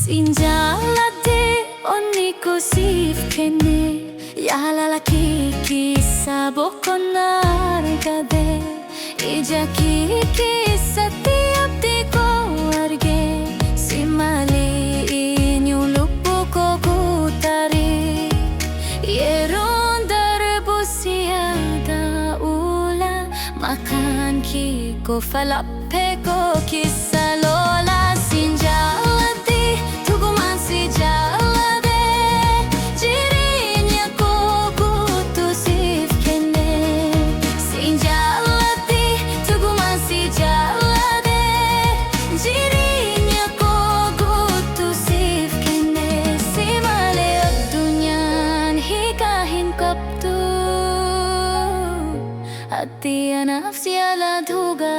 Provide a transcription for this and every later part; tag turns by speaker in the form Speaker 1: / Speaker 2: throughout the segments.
Speaker 1: Sinjalade onni ko sifkene Yalala kikisa boko nargade Ija kikisa tiap di ko arge Simali inyu lupu ko kutari Yeron darbu siada ula Makan ki ko falape ko kisa lola Sinjalade tuguman si jalade Jirinya ko gutu sifkene Sinjalade tuguman si jalade Jirinya ko gutu sifkene Simale ab dunyan hikahin kaptu Atiya nafsi ala dhuga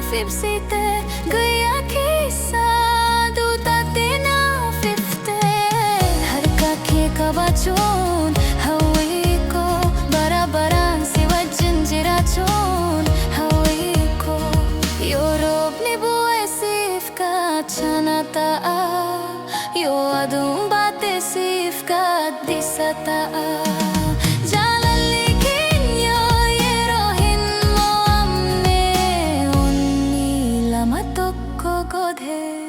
Speaker 1: Fipsite gaya kisa duta tina fifte harka ke kabachon hawi ko barabaran si wajin jirachon hawi ko Europe ni buai sifka chanata yo adum bate sifka disata को धे